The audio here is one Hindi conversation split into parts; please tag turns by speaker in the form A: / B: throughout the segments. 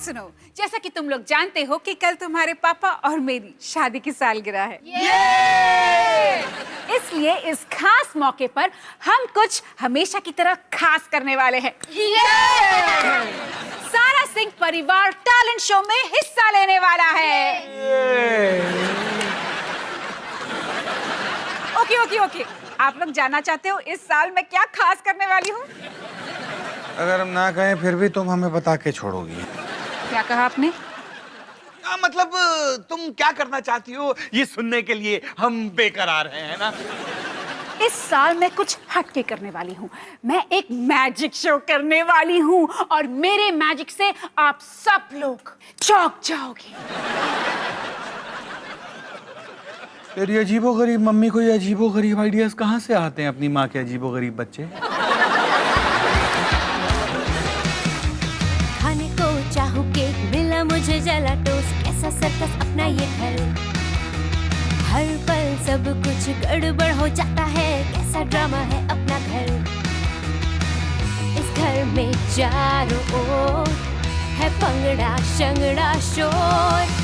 A: सुनो, जैसा कि तुम लोग जानते हो कि कल तुम्हारे पापा और मेरी शादी की सालगिरह है। इसलिए इस खास मौके पर हम कुछ हमेशा की तरह खास करने वाले हैं। सारा सिंह परिवार टैलेंट शो में हिस्सा लेने वाला है। ओके, आप लोग जानना चाहते हो इस साल मैं क्या खास करने वाली हूँ?
B: अगर हम ना कहें फिर भी तुम हमें बता के छोड़ोगी।
A: क्या कहा आपने?
C: मतलब तुम क्या करना चाहती हो ये सुनने के लिए हम बेकरार हैं, है ना?
A: इस साल मैं कुछ हटके करने वाली हूँ। मैं एक मैजिक शो करने वाली हूँ और मेरे मैजिक से आप सब लोग चौंक जाओगे।
B: तेरी अजीबोगरीब मम्मी को ये अजीबोगरीब आइडियाज कहाँ से आते हैं अपनी माँ के अजीबोगरीब बच्चे?
D: खाने को चाहूं केक, मिला मुझे जला टोस्ट, कैसा सर्कस अपना ये घर। हर पल सब कुछ गड़बड़ हो जाता है, कैसा ड्रामा है अपना घर। इस घर में चारों ओर है पंगड़ा शंगड़ा शोर।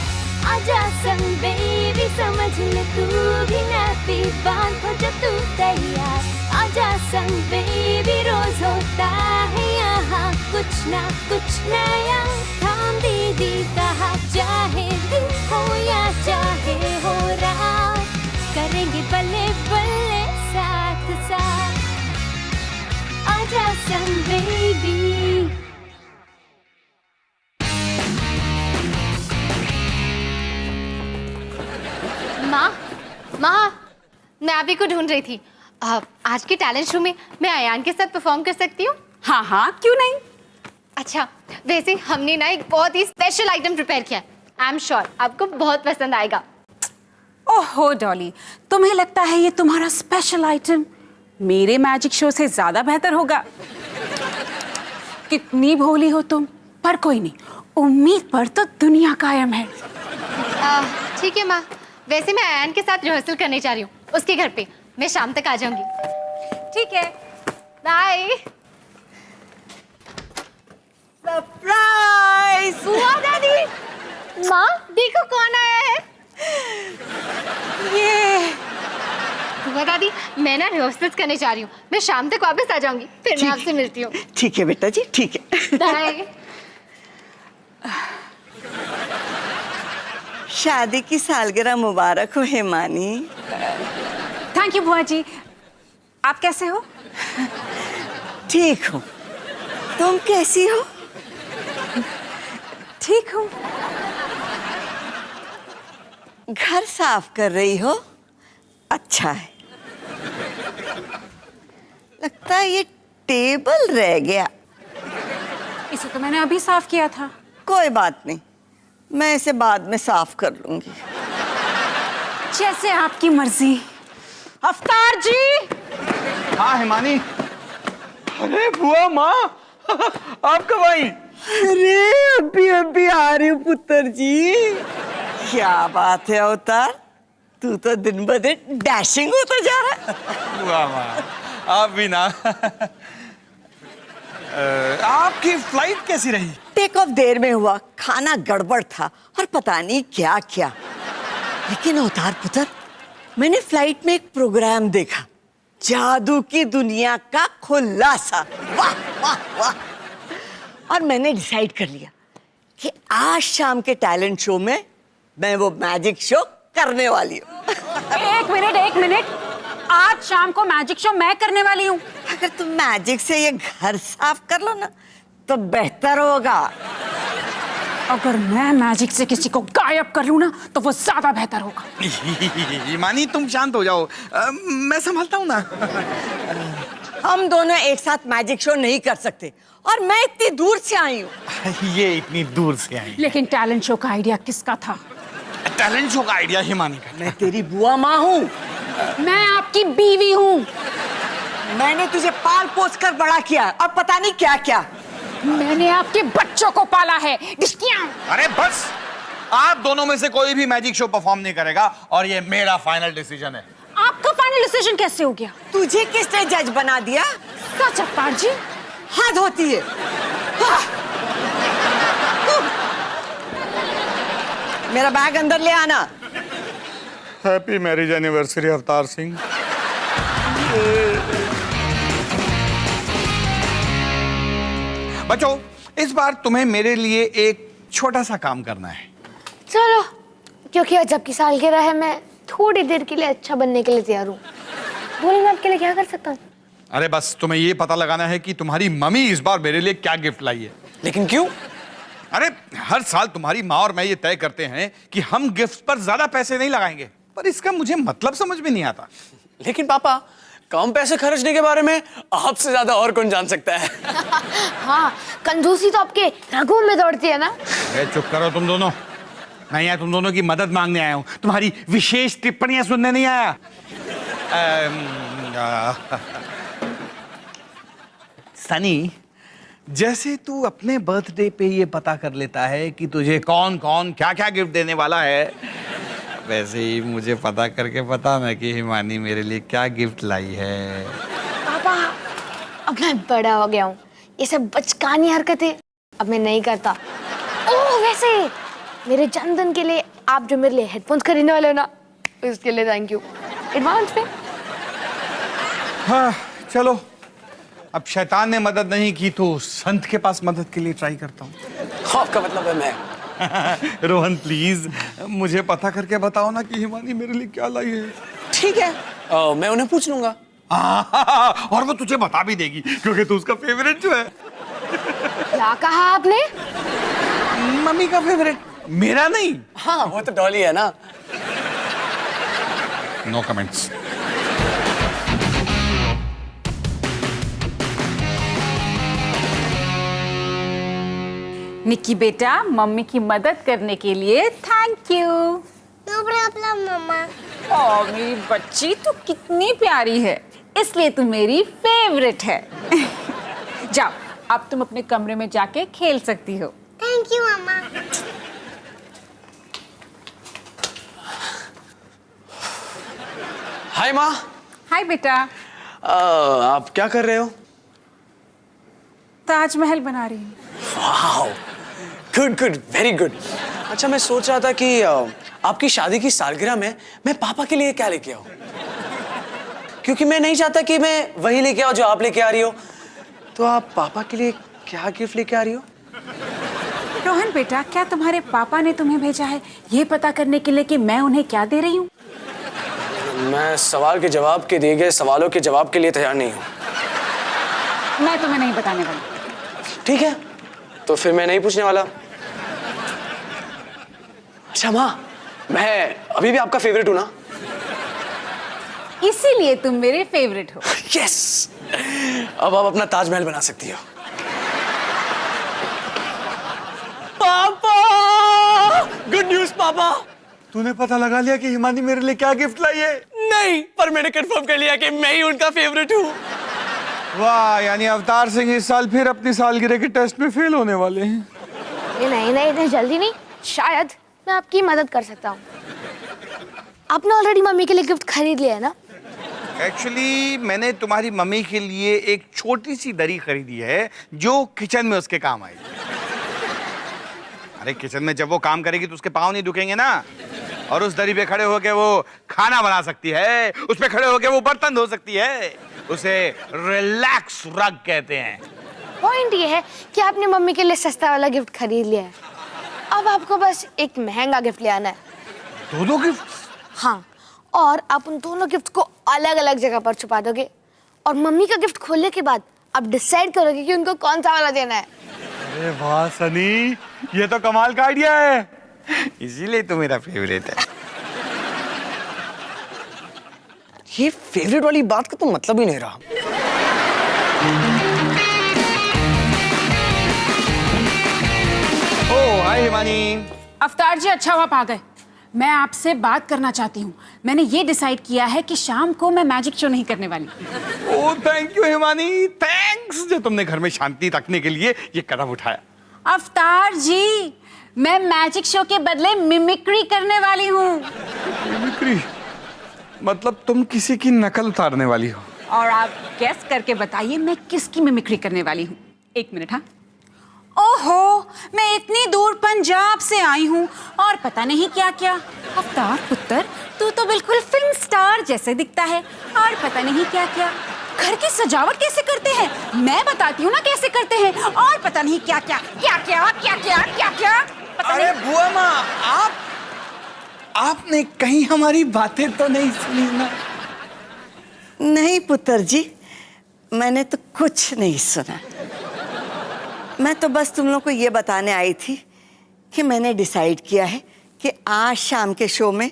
D: आजा संग बेबी, समझ ले तू भी नापी, बांध हो जब तू तैयार। आजा संग बेबी, रोज होता है यहाँ कुछ ना कुछ नया। थाम दीदी कहा, चाहे दिन हो या चाहे हो रात, करेंगे बल्ले बल्ले साथ साथ। आजा संग बेबी।
E: माँ, मैं अभी को ढूंढ रही थी। आज के टैलेंट शो में मैं अयान के साथ परफॉर्म कर सकती हूँ?
A: हाँ, क्यों नहीं?
E: अच्छा, वैसे हमने ना एक बहुत ही स्पेशल आइटम प्रिपेयर किया है। आई एम श्योर आपको बहुत पसंद आएगा।
A: ओहो डॉली, तुम्हें लगता है ये तुम्हारा स्पेशल आइटम मेरे मैजिक शो से ज्यादा बेहतर होगा? कितनी भोली हो तुम, पर कोई नहीं, उम्मीद पर तो दुनिया कायम है।
E: ठीक है माँ, वैसे मैं अयान के साथ रिहर्सल करने जा रही हूँ उसके घर पे। मैं शाम तक आ जाऊंगी।
A: ठीक है,
E: बाय।
A: सरप्राइज!
E: बुआ दादी, माँ देखो कौन आया है।
A: ये
E: बुआ दादी, मैं ना रिहर्सल करने जा रही हूँ। मैं शाम तक वापस आ जाऊंगी, फिर मैं आपसे मिलती हूँ।
F: ठीक है बेटा जी, ठीक है।
E: बाय।
F: शादी की सालगिरह मुबारक हो हेमानी।
A: थैंक यू बुआ जी। आप कैसे हो?
F: ठीक हो, तुम कैसी हो?
A: ठीक हूँ।
F: घर साफ कर रही हो? अच्छा है। लगता है ये टेबल रह गया।
A: इसे तो मैंने अभी साफ किया था।
F: कोई बात नहीं, मैं इसे बाद में साफ कर लूंगी।
A: जैसे आपकी मर्जी। अफ्तार जी!
C: हाँ हिमानी। अरे बुआ माँ, आप कब आई?
F: अरे अभी आ रही हूँ पुत्र जी। क्या बात है अवतार, तू तो दिन ब दिन डैशिंग होता जा रहा है।
C: बुआ माँ, आप भी ना। आपकी फ्लाइट कैसी रही?
F: टेक ऑफ देर में हुआ, खाना गड़बड़ था और पता नहीं क्या क्या। लेकिन अवतार पुत्र, मैंने फ्लाइट में एक प्रोग्राम देखा, जादू की दुनिया का खुलासा। वाह वाह वाह! और मैंने डिसाइड कर लिया कि आज शाम के टैलेंट शो में मैं वो मैजिक शो करने वाली हूँ।
A: एक मिनट, आज शाम को मैजिक शो मैं करने वाली हूँ।
F: अगर तुम मैजिक से ये घर साफ कर लो ना तो बेहतर होगा।
A: अगर मैं मैजिक से किसी को गायब कर लूँ ना तो वो ज्यादा बेहतर होगा।
C: हिमानी तुम शांत हो जाओ, मैं संभालता हूँ ना।
F: हम दोनों एक साथ मैजिक शो नहीं कर सकते और मैं इतनी दूर से आई हूँ।
C: ये इतनी दूर से आई।
A: लेकिन टैलेंट शो का आइडिया किसका था?
C: टैलेंट शो का आइडिया हिमानी का।
F: मैं तेरी बुआ माँ हूँ।
A: मैं आपकी बीवी हूँ।
F: मैंने तुझे पाल पोस कर बड़ा किया और पता नहीं क्या क्या।
A: मैंने आपके बच्चों को पाला है।
C: अरे बस, आप दोनों में से कोई भी मैजिक शो परफॉर्म नहीं करेगा और ये मेरा फाइनल डिसीजन है।
A: आपका फाइनल डिसीजन कैसे हो गया?
F: तुझे किसने जज बना दिया?
A: सच अफ्तार जी,
F: हद होती है। हाँ। मेरा बैग अंदर ले आना।
B: Happy marriage anniversary Avtar Singh.
C: बच्चों, इस बार तुम्हें मेरे लिए एक छोटा सा काम करना है।
E: चलो, क्योंकि आज आपकी सालगिरह है, मैं थोड़ी देर के लिए अच्छा बनने के लिए तैयार हूँ। बोलो, मैं आपके लिए क्या कर सकता हूँ?
C: अरे बस तुम्हें ये पता लगाना है कि तुम्हारी मम्मी इस बार मेरे लिए क्या गिफ्ट लाई है।
G: लेकिन क्यों?
C: अरे हर साल तुम्हारी माँ और मैं ये तय करते हैं कि हम गिफ्ट पर ज्यादा पैसे नहीं लगाएंगे, पर इसका मुझे मतलब समझ में नहीं आता।
G: लेकिन पापा, कम पैसे खर्चने के बारे में आपसे ज्यादा और कौन जान सकता है?
E: हाँ, कंजूसी तो आपके रगों में दौड़ती है ना।
C: अरे चुप करो तुम दोनों। मैं यहाँ तुम दोनों की मदद मांगने आया हूँ, तुम्हारी विशेष टिप्पणियां सुनने नहीं आया। सनी, जैसे तू अपने बर्थडे पे ये पता कर लेता है कि तुझे कौन कौन क्या क्या गिफ्ट देने वाला है, वैसे ही मुझे पता करके पता मैं कि हिमानी मेरे लिए क्या गिफ्ट लाई है।
E: पापा, अब मैं बड़ा हो गया हूँ, ये सब बचकानी हरकतें अब मैं नहीं करता। ओह, वैसे मेरे जन्मदिन के लिए आप जो मेरे लिए हेडफोन्स खरीदने वाले हो ना, इसके लिए थैंक यू एडवांस में।
C: हाँ चलो, अब शैतान ने मदद नहीं की तो संत के पास मदद के लिए ट्राई करता हूँ।
G: आपका मतलब है मैं?
C: रोहन प्लीज मुझे पता करके बताओ ना कि हिमानी मेरे लिए क्या लाई है।
G: ठीक है, मैं उन्हें पूछ लूंगा।
C: और वो तुझे बता भी देगी क्योंकि तू उसका फेवरेट जो है।
E: क्या कहा आपने?
C: मम्मी का फेवरेट, मेरा नहीं।
G: हाँ, वो तो डॉली है ना।
C: No comments.
A: निक्की बेटा, मम्मी की मदद करने के लिए थैंक यू।
D: नो प्रॉब्लम मम्मा।
A: ओ मेरी बच्ची, तू कितनी प्यारी है, इसलिए तू मेरी फेवरेट है। जाओ, अब तुम अपने कमरे में जाके खेल सकती हो।
D: थैंक यू मम्मा।
G: हाय माँ।
A: हाय बेटा।
G: आप क्या कर रहे हो?
A: ताजमहल बना रही हूँ।
G: Wow, good good, very good. अच्छा, मैं सोच रहा था कि आपकी शादी की सालगिरह में मैं पापा के लिए क्या लेके आऊं, क्योंकि मैं नहीं चाहता कि मैं वही लेके आऊं जो आप लेके आ रही हो। तो आप पापा के लिए क्या गिफ्ट लेके आ रही हो?
A: रोहन बेटा, क्या तुम्हारे पापा ने तुम्हें भेजा है ये पता करने के लिए कि मैं उन्हें क्या दे रही हूँ?
G: मैं सवाल के जवाब के दिए गए सवालों के जवाब के लिए तैयार नहीं हूँ।
A: मैं तुम्हें नहीं बताने वाली।
G: ठीक है, तो फिर मैं नहीं पूछने वाला। अच्छा माँ, मैं अभी भी आपका फेवरेट हूं ना?
A: इसीलिए तुम मेरे फेवरेट हो।
G: यस, अब आप अपना ताजमहल बना सकती हो। पापा, गुड न्यूज पापा।
B: तूने पता लगा लिया कि हिमानी मेरे लिए क्या गिफ्ट लाई है?
G: नहीं, पर मैंने कंफर्म कर लिया कि मैं ही उनका फेवरेट हूँ।
B: वाह, यानी अवतार सिंह इस साल फिर अपनी सालगिरह के टेस्ट में फेल होने वाले हैं।
E: नहीं नहीं, इतनी जल्दी नहीं, शायद मैं आपकी मदद कर सकता हूँ। आपने ऑलरेडी मम्मी के लिए गिफ्ट खरीद लिया है ना?
C: एक्चुअली मैंने तुम्हारी मम्मी के लिए एक छोटी सी दरी खरीदी है जो किचन में उसके काम आएगी। अरे किचन में जब वो काम करेगी तो उसके पाँव नहीं दुखेंगे ना, और उस दरी पे खड़े होके वो खाना बना सकती है, उस पे खड़े होके वो बर्तन धो सकती है। उसे रिलैक्स रग कहते हैं।
E: पॉइंट ये है कि आपने मम्मी के लिए सस्ता वाला गिफ्ट खरीद लिया है, अब आपको बस एक महंगा गिफ्ट ले आना है।
C: दो गिफ्ट?
E: हाँ, और आप उन दोनों गिफ्ट को अलग अलग जगह पर छुपा दोगे, और मम्मी का गिफ्ट खोलने के बाद आप डिसाइड करोगे कि उनको कौन सा वाला देना है।
B: अरे वाह सनी, ये तो कमाल का आइडिया है।
C: इसीलिए तो मेरा फेवरेट है।
G: ये फेवरेट वाली बात का तो मतलब ही नहीं रहा।
C: ओह हाय हिमानी।
A: अवतार जी, अच्छा हुआ आप आ गए। मैं आपसे बात करना चाहती हूँ। मैंने ये डिसाइड किया है कि शाम को मैं मैजिक शो नहीं करने वाली।
C: Oh thank you Himani, thanks जो तुमने घर में शांति रखने के लिए ये कदम उठाया।
A: अवतार जी, मैं मैजिक शो के बदले मिमिक्री करने वाली हूँ।
B: मिमिक्री मतलब तुम किसी की नकल उतारने वाली हो?
A: और आप गेस करके बताइए मैं किसकी मिमिक्री करने वाली हूँ। 1 मिनट। हाँ, ओहो, मैं इतनी दूर पंजाब से आई हूँ और पता नहीं क्या क्या। अवतार पुत्र, तू तो बिल्कुल फिल्म स्टार जैसे दिखता है और पता नहीं क्या क्या। घर की सजावट कैसे करते हैं, मैं बताती हूँ ना कैसे करते हैं, और पता नहीं क्या क्या क्या क्या क्या क्या क्या क्या।
C: अरे बुआ माँ, आपने कहीं हमारी बातें तो नहीं सुनी ना?
F: नहीं पुत्र जी, मैंने तो कुछ नहीं सुना। मैं तो बस तुम लोग को ये बताने आई थी कि मैंने डिसाइड किया है कि आज शाम के शो में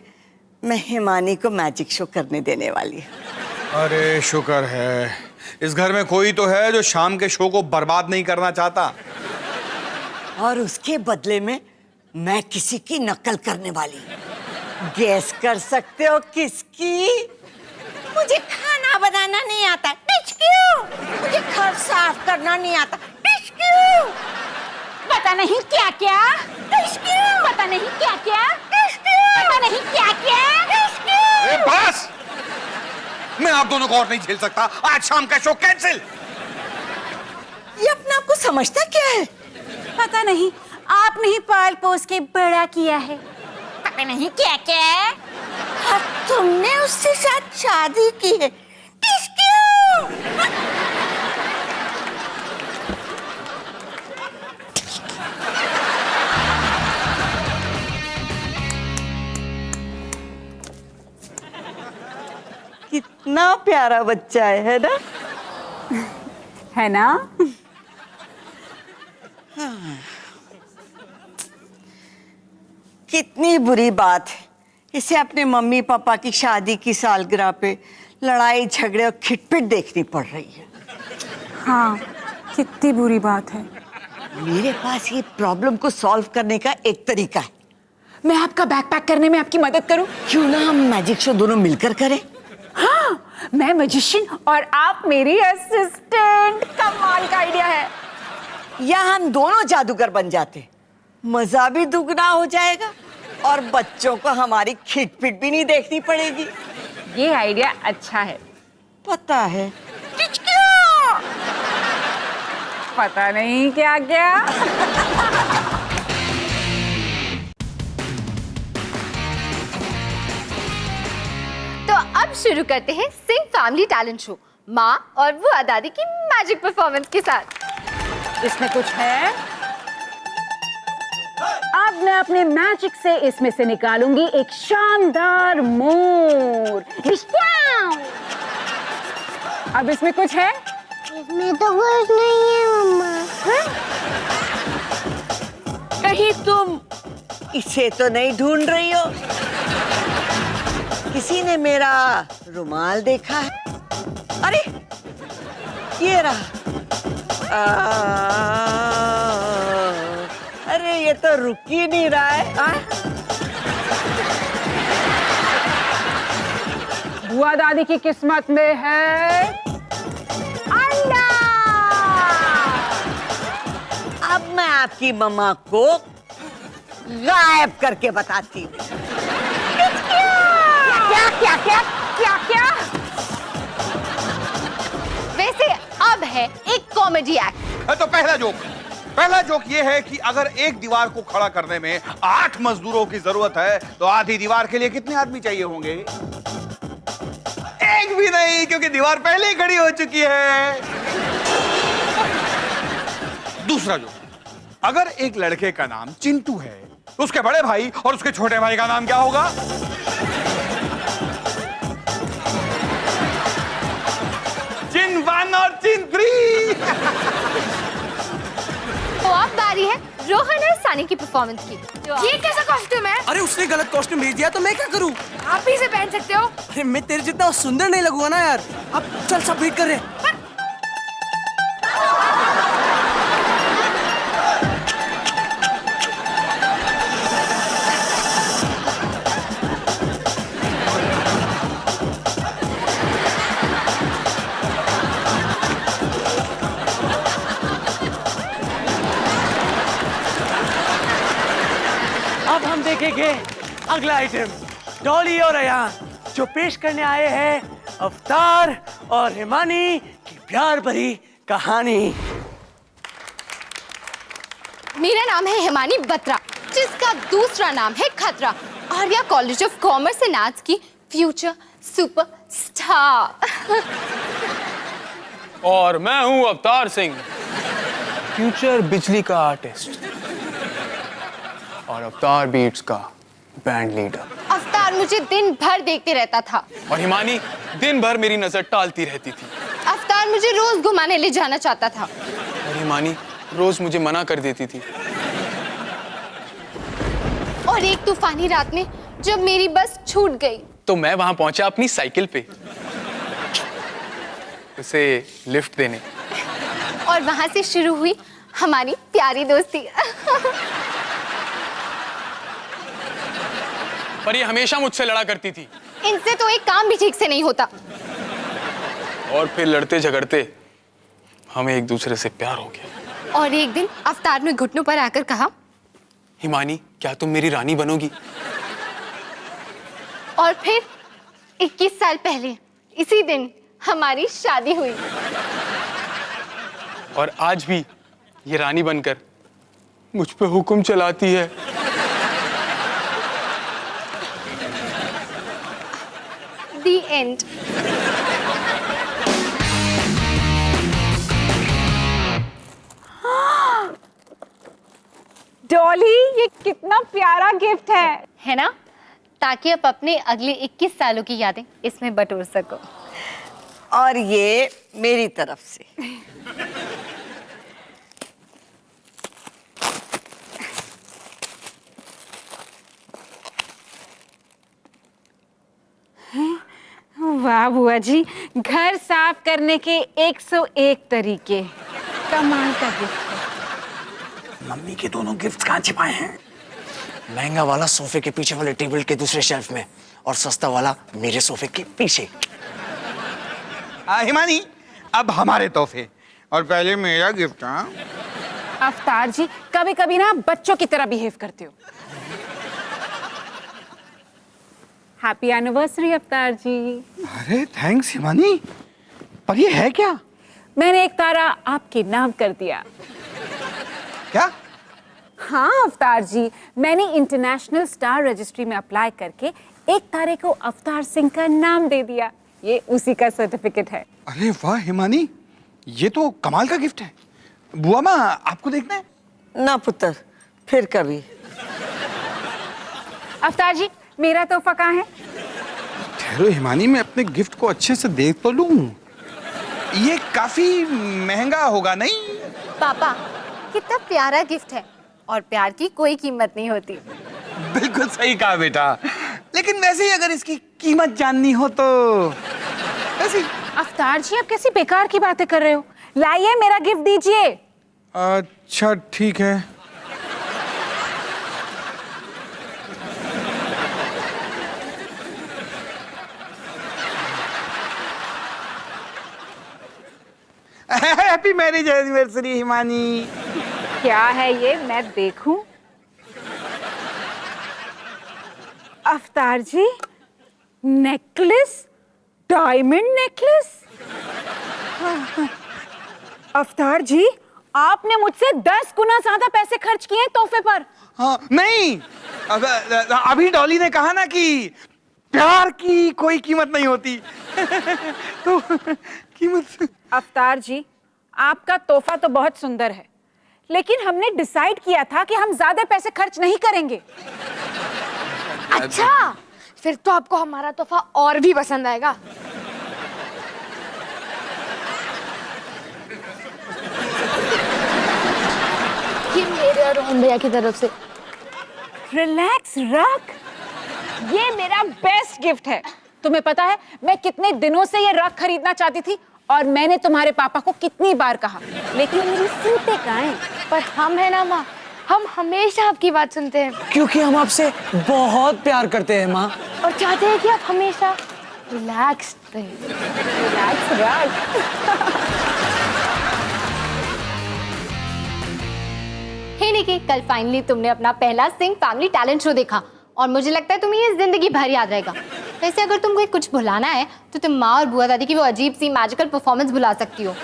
F: मैं हिमानी को मैजिक शो करने देने वाली हूँ।
C: अरे शुक्र है, इस घर में कोई तो है जो शाम के शो को बर्बाद नहीं करना चाहता।
F: और उसके बदले में मैं किसी की नकल करने वाली हूँ। गैस कर सकते हो किसकी? मुझे खाना बनाना नहीं आता, मुझे घर साफ करना नहीं आता,
A: पता नहीं क्या क्या, पता नहीं क्या क्या, पता नहीं क्या क्या।
C: अरे बस, मैं आप दोनों को और नहीं झेल सकता। आज शाम का शो कैंसिल।
F: ये अपने आप को समझता क्या है?
A: पता नहीं, आपने ही पाल पोस के बड़ा किया है। पता नहीं क्या क्या।
F: और तुमने उससे शायद शादी की है। कितना प्यारा बच्चा है ना?
A: है ना?
F: कितनी बुरी बात है, इसे अपने मम्मी पापा की शादी की सालगिरह पे लड़ाई झगड़े और खिटपिट देखनी पड़ रही है।
A: हाँ, कितनी बुरी बात है।
F: मेरे पास ये प्रॉब्लम को सॉल्व करने का एक तरीका है।
A: मैं आपका बैकपैक करने में आपकी मदद करूं?
F: क्यों ना हम मैजिक शो दोनों मिलकर करें?
A: हाँ, मैं मैजिशियन और आप मेरी असिस्टेंट। कमाल का आइडिया है।
F: या हम दोनों जादूगर बन जाते, मजा भी दुगना हो जाएगा और बच्चों को हमारी खिटपिट भी नहीं देखनी पड़ेगी।
A: ये आइडिया अच्छा है।
F: पता है
A: पता नहीं क्या क्या।
E: तो अब शुरू करते हैं सिंह फैमिली टैलेंट शो, माँ और बुआ दादी की मैजिक परफॉर्मेंस के साथ।
A: इसमें कुछ है। अब मैं अपने मैजिक से इसमें से निकालूंगी एक शानदार मोर। अब इसमें कुछ है?
D: इसमें तो कुछ नहीं है मम्मा।
F: कहीं तुम इसे तो नहीं ढूंढ रही हो? किसी ने मेरा रुमाल देखा है? अरे ये रहा। अरे ये तो रुक ही नहीं रहा है।
A: बुआ दादी की किस्मत में है अंडा।
F: अब मैं आपकी मम्मा को गायब करके बताती हूँ।
A: क्या क्या क्या क्या क्या?
E: वैसे अब है एक कॉमेडी एक्ट।
C: तो पहला जोक ये है कि अगर एक दीवार को खड़ा करने में 8 मजदूरों की जरूरत है तो आधी दीवार के लिए कितने आदमी चाहिए होंगे? एक भी नहीं, क्योंकि दीवार पहले ही खड़ी हो चुकी है। दूसरा जोक, अगर एक लड़के का नाम चिंटू है तो उसके बड़े भाई और उसके छोटे भाई का नाम क्या होगा? चिन 1 और चिन 3।
E: तो अब बारी है रोहन और सानी की परफॉर्मेंस की। ये कैसा कॉस्ट्यूम है?
G: अरे उसने गलत कॉस्ट्यूम भेज दिया तो मैं क्या करूं?
E: आप भी इसे पहन सकते हो।
G: अरे मैं तेरे जितना सुंदर नहीं लगूंगा ना यार। अब चल, सब वेट कर रहे हैं। अब हम देखेंगे अगला आइटम, डॉली और अयान, जो पेश करने आए हैं अवतार और हिमानी की प्यार भरी कहानी।
E: मेरा नाम है हिमानी बत्रा, जिसका दूसरा नाम है खतरा। Arya college of commerce and arts की फ्यूचर सुपर स्टार।
G: और मैं हूं अवतार सिंह, फ्यूचर बिजली का आर्टिस्ट और अवतार बीट्स का बैंड लीडर।
E: अवतार मुझे दिन भर देखते रहता था
G: और हिमानी दिन भर मेरी नजर टालती रहती थी।
E: अवतार मुझे रोज घुमाने ले जाना चाहता था
G: और हिमानी रोज मुझे मना कर देती थी।
E: और एक तूफानी रात में जब मेरी बस छूट गई
G: तो मैं वहां पहुंचा अपनी साइकिल पे उसे लिफ्ट देने।
E: और वहां से शुरू हुई हमारी प्यारी दोस्ती।
G: पर ये हमेशा मुझसे लड़ा करती थी
E: इनसे तो एक काम भी ठीक से नहीं होता।
G: और फिर लड़ते झगड़ते हमें एक दूसरे से प्यार हो गया।
E: और एक दिन अवतार ने घुटनों पर आकर कहा,
G: हिमानी क्या तुम मेरी रानी बनोगी?
E: और फिर 21 साल पहले इसी दिन हमारी शादी हुई।
G: और आज भी ये रानी बनकर मुझ पे हुक्म चलाती है।
E: The end.
A: डॉली, ये कितना प्यारा गिफ्ट
E: है ना, ताकि आप अपने अगले 21 सालों की यादें इसमें बटोर सको।
F: और ये मेरी तरफ से।
A: वाह बुआ जी, घर साफ करने के 101 तरीके। कमाल का गिफ्ट है।
G: मम्मी के दोनों गिफ्ट कहाँ छिपाए हैं? महंगा वाला सोफे के पीछे वाले टेबल के दूसरे शेल्फ में और सस्ता वाला मेरे सोफे के पीछे।
C: हिमानी, अब हमारे तोहफे और पहले मेरा गिफ्ट। हाँ
A: अवतार जी, कभी कभी ना बच्चों की तरह बिहेव करते हो। हैप्पी एनिवर्सरी अवतार जी।
C: अरे थैंक्स हिमानी, पर ये है क्या?
A: मैंने एक तारा आपके नाम कर दिया।
C: क्या?
A: हाँ अवतार जी, मैंने इंटरनेशनल स्टार रजिस्ट्री में अप्लाई करके एक तारे को अवतार सिंह का नाम दे दिया। ये उसी का सर्टिफिकेट है।
C: अरे वाह हिमानी, ये तो कमाल का गिफ्ट है। बुआ माँ, आपको देखना है?
F: ना पुत्र, फिर कभी।
A: अवतार जी, मेरा तोहफा कहाँ है?
C: ठहरो हिमानी, मैं अपने गिफ्ट को अच्छे से देख तो लूं। ये काफी महंगा होगा नहीं?
E: पापा, कितना प्यारा गिफ्ट है और प्यार की कोई कीमत नहीं होती।
C: बिल्कुल सही कहा बेटा, लेकिन वैसे ही अगर इसकी कीमत जाननी हो तो वैसे।
A: अवतार जी, आप कैसी बेकार की बातें कर रहे हो? लाइए, मेरा गिफ्ट दीजिए।
B: अच्छा ठीक है।
C: Happy marriage anniversary Himani.
A: क्या है ये, मैं देखूं? अवतार जी, नेकलेस, डायमंड नेकलेस। अवतार जी, आपने मुझसे 10 गुना ज्यादा पैसे खर्च किए हैं तोहफे पर।
C: हाँ नहीं, अभी डॉली ने कहा ना कि प्यार की कोई कीमत नहीं होती। तो कीमत।
A: अवतार जी, आपका तोहफा तो बहुत सुंदर है, लेकिन हमने डिसाइड किया था कि हम ज्यादा पैसे खर्च नहीं करेंगे।
E: अच्छा, फिर तो आपको हमारा तोहफा और भी पसंद आएगा। ये मेरे और रोहन भैया की तरफ से।
A: रिलैक्स रख, ये मेरा बेस्ट गिफ्ट है। तुम्हें पता है मैं कितने दिनों से ये रख खरीदना चाहती थी और मैंने तुम्हारे पापा को कितनी बार कहा, लेकिन मेरी सुनते कहाँ हैं।
E: पर हम है ना माँ, हम हमेशा आपकी बात सुनते हैं
G: क्योंकि हम आपसे बहुत प्यार करते हैं माँ,
E: और चाहते हैं कि आप हमेशा रिलैक्स रहें।
A: रिलैक्स रख।
E: हे निकी, कल फाइनली तुमने अपना पहला सिंह फैमिली टैलेंट शो देखा और मुझे लगता है तुम्हें ये जिंदगी भर याद रहेगा। वैसे अगर तुमको कुछ भुलाना है तो तुम माँ और बुआ दादी की वो अजीब सी मैजिकल परफॉर्मेंस भुला सकती हो।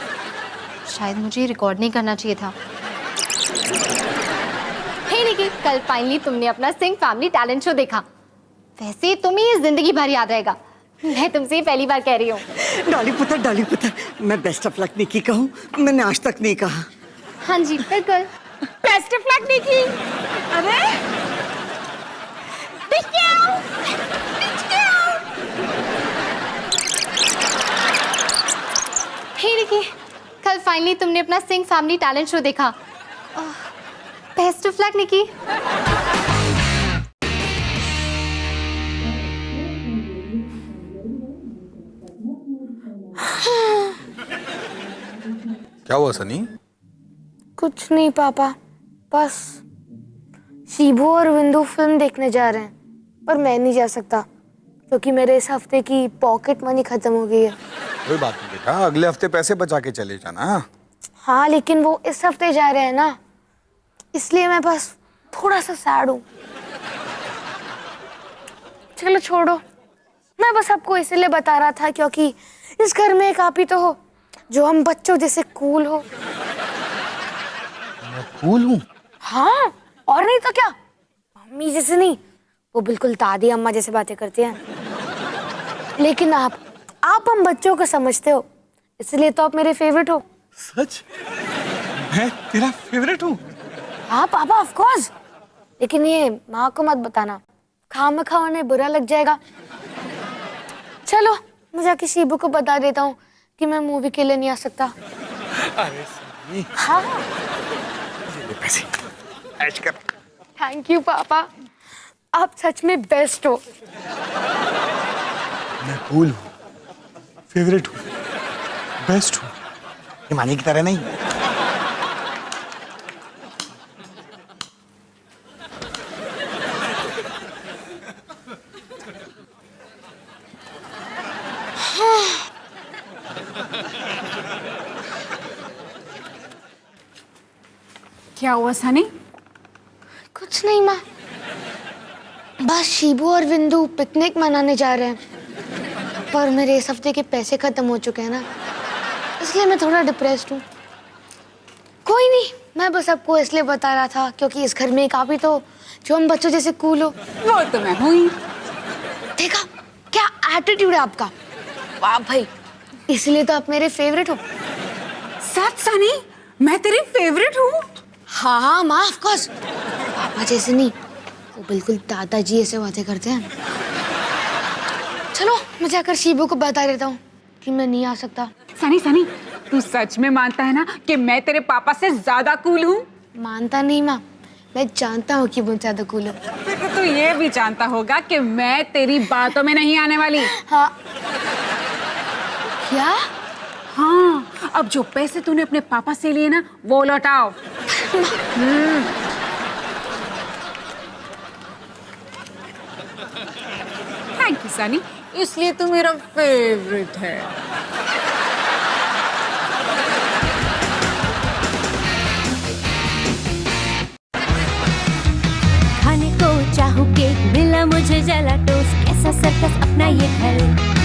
E: शायद मुझे रिकॉर्ड नहीं करना चाहिए था। हे निकी, कल फाइनली तुमने अपना सिंह फैमिली टैलेंट शो देखा। वैसे तुम्हें ये जिंदगी भर याद रहेगा। मैं तुमसे पहली बार कह रही हूँ।
F: डाली पुत्र, मैं बेस्ट ऑफ लक निकी कहूँ, मैंने आज तक नहीं कहा।
E: हाँ जी बिल्कुल।
A: बेस्ट ऑफ लक निकी। अरे
E: हे निकी, कल फाइनली तुमने अपना सिंह फैमिली टैलेंट शो देखा। बेस्ट ऑफ लक निकी।
C: क्या हुआ सनी?
E: कुछ नहीं पापा, बस शिबू और विंदु फिल्म देखने जा रहे हैं, पर मैं नहीं जा सकता क्योंकि मेरे इस हफ्ते की पॉकेट मनी खत्म हो गई है।
C: कोई बात नहीं बेटा, अगले हफ्ते पैसे बचा के चले जाना।
E: हाँ लेकिन वो इस हफ्ते जा रहे हैं ना, इसलिए मैं बस थोड़ा सा सैड हूँ। चलो छोड़ो, मैं बस आपको इसलिए बता रहा था क्योंकि इस घर में एक आप ही तो हो जो हम बच्चों जैसे कूल हो।
C: मैं कूल हूँ?
E: हाँ और नहीं तो क्या, मम्मी जैसे नहीं, वो बिल्कुल दादी अम्मा जैसे बातें करती हैं। लेकिन आप हम बच्चों को समझते हो, इसलिए तो आप मेरे फेवरेट हो।
B: सच? मैं तेरा फेवरेट हूँ?
E: हाँ पापा ऑफ कोर्स, लेकिन ये माँ को मत बताना, खामखा उन्हें बुरा लग जाएगा। चलो मैं जाके शिबू को बता देता हूँ कि मैं मूवी के लिए नहीं आ सकता।
B: अरे सनी।
E: हाँ
B: पैसे ऐश कर।
E: थैंक यू पापा, आप सच में बेस्ट हो।
B: मैं कूल हूँ, फेवरेट हूँ, बेस्ट हूँ, हिमानी की तरह नहीं।
A: क्या हुआ सनी?
E: कुछ नहीं माँ, बस शिबू और विंदु पिकनिक मनाने जा रहे हैं, पर मेरे इस हफ्ते के पैसे खत्म हो चुके हैं ना, इसलिए मैं थोड़ा डिप्रेस्ड हूँ। कोई नहीं, मैं बस आपको इसलिए बता रहा था क्योंकि इस घर में एक आप ही तो जो हम बच्चों जैसे कूल हो।
A: वो तो मैं हुई।
E: देखा क्या एटीट्यूड है आपका, वाह भाई, इसलिए तो आप मेरे फेवरेट हो।
A: सच सनी, मैं तेरी फेवरेट हूँ?
E: हाँ हाँ माँ ऑफ कोर्स, पापा जैसे नहीं, वो बिल्कुल दादाजी ऐसे बातें करते हैं। चलो मैं जाकर शिबू को बता देता हूँ कि मैं नहीं आ सकता।
A: सनी सनी, तू सच में मानता है ना कि मैं तेरे पापा से ज्यादा कूल हूँ?
E: मानता नहीं माँ, मैं जानता हूँ कि वो ज्यादा कूल हो।
A: फिर तो ये भी जानता होगा कि मैं तेरी बातों में नहीं आने वाली।
E: हाँ क्या?
A: हाँ, अब जो पैसे तूने अपने पापा से लिए ना, वो लौटाओ। थैंक यू सनी, इसलिए तू मेरा फेवरेट है।
D: खाने को चाहूँ केक, मिला मुझे जला टोस्ट, कैसा सर्कस अपना ये घर।